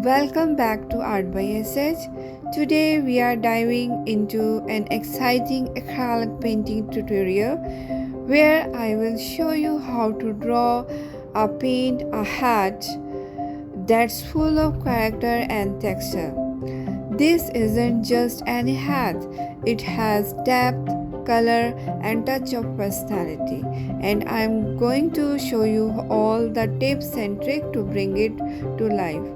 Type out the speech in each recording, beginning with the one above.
Welcome back to Art by SH. Today we are diving into an exciting acrylic painting tutorial where I will show you how to draw or paint a hat that's full of character and texture. This isn't just any hat, it has depth, color, and touch of personality. And I'm going to show you all the tips and tricks to bring it to life.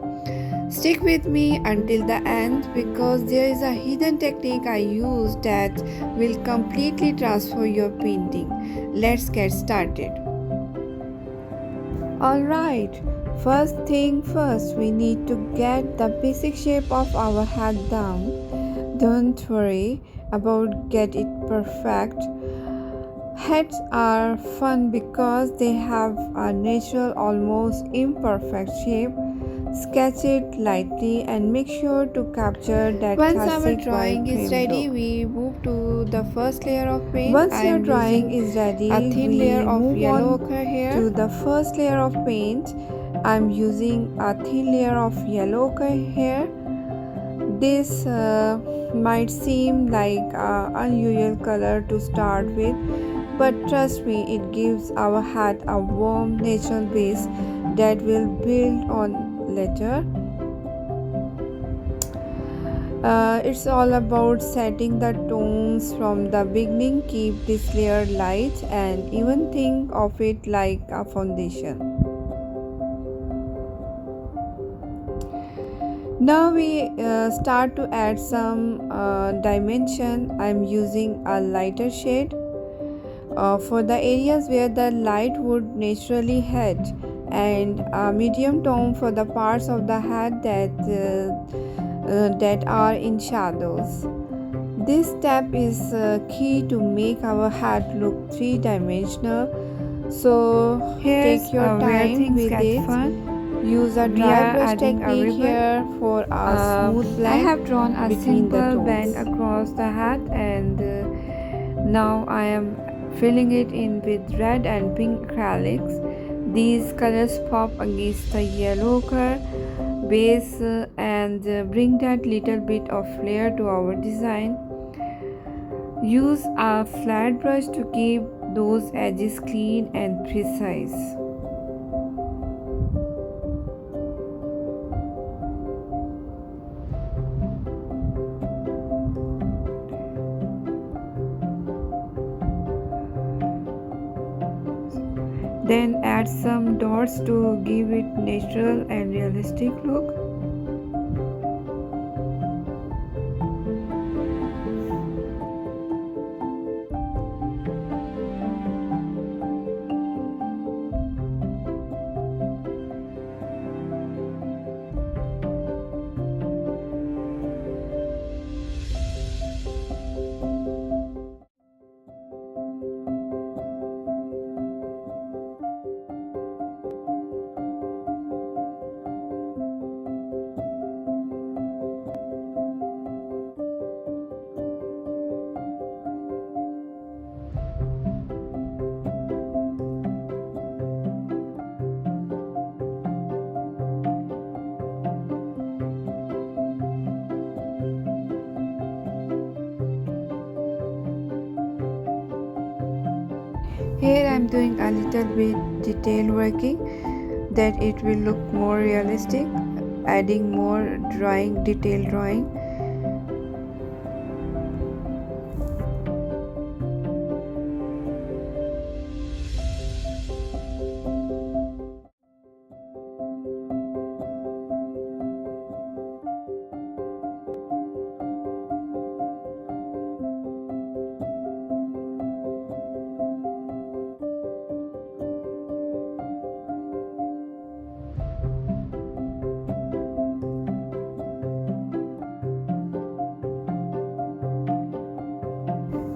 Stick with me until the end because there is a hidden technique I use that will completely transform your painting. Let's get started. Alright, first thing first, we need to get the basic shape of our hat down. Don't worry about get it perfect. Hats are fun because they have a natural, almost imperfect shape. Sketch it lightly and make sure to capture that Once classic our drawing is ready, we move to the first layer of paint. Once your drawing is ready, a thin layer of yellow ochre here. To the first layer of paint, I'm using a thin layer of yellow ochre here. This might seem like an unusual color to start with, but trust me, it gives our hat a warm, natural base that will build on later. It's all about setting the tones from the beginning. Keep this layer light and even think of it like a foundation. Now we start to add some dimension. I'm using a lighter shade for the areas where the light would naturally hit, and a medium tone for the parts of the hat that are in shadows. This step is key to make our hat look three-dimensional. So take your time with it. Use a dry brush technique here for a smooth blend. I have drawn a simple band across the hat, and now I am filling it in with red and pink acrylics. These colors pop against the yellow ochre base and bring that little bit of flair to our design. Use a flat brush to keep those edges clean and precise. Then add some dots to give it natural and realistic look. Here I am doing a little bit detail working that it will look more realistic, adding more detail drawing.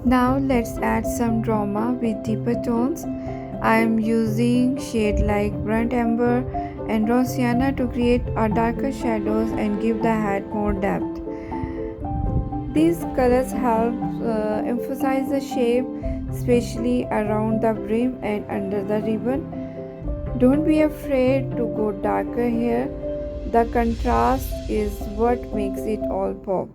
Now let's add some drama with deeper tones. I am using shade like burnt amber and raw sienna to create a darker shadows and give the hat more depth. These colors help emphasize the shape, especially around the brim and under the ribbon. Don't be afraid to go darker here. The contrast is what makes it all pop.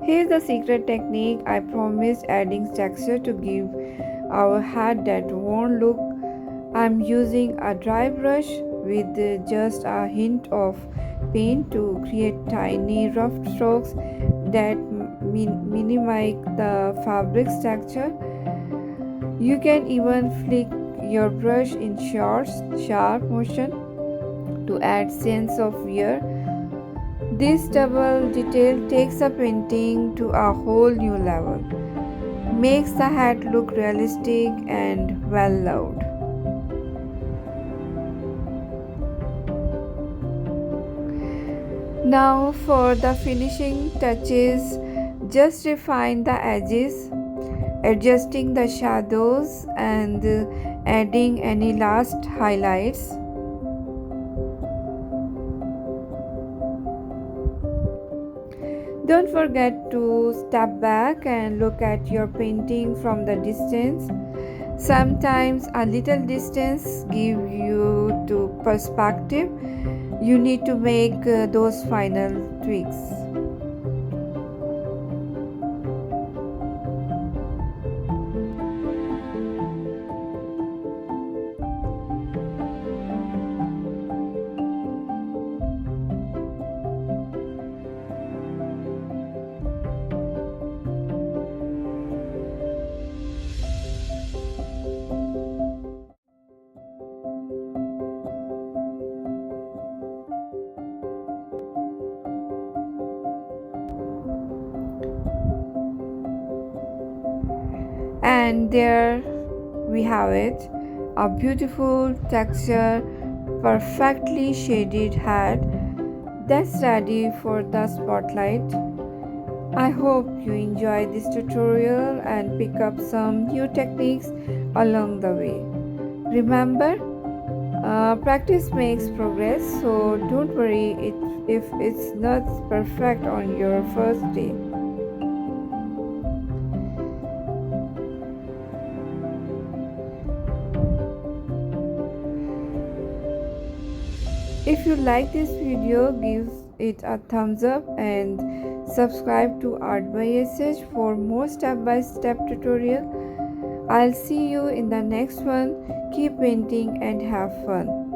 Here's the secret technique. I promised adding texture to give our hat that won't look. I'm using a dry brush with just a hint of paint to create tiny rough strokes that minimize the fabric's texture. You can even flick your brush in short, sharp motion to add sense of wear. This double detail takes a painting to a whole new level, makes the hat look realistic and well loved. Now for the finishing touches, just refine the edges, adjusting the shadows and adding any last highlights. Don't forget to step back and look at your painting from the distance. Sometimes a little distance gives you to perspective. You need to make those final tweaks. And there we have it, a beautiful texture, perfectly shaded hat that's ready for the spotlight. I hope you enjoy this tutorial and pick up some new techniques along the way. Remember, practice makes progress, so don't worry if it's not perfect on your first day. If you like this video, give it a thumbs up and subscribe to Art by SH for more step-by-step tutorial. I'll see you in the next one. Keep painting and have fun.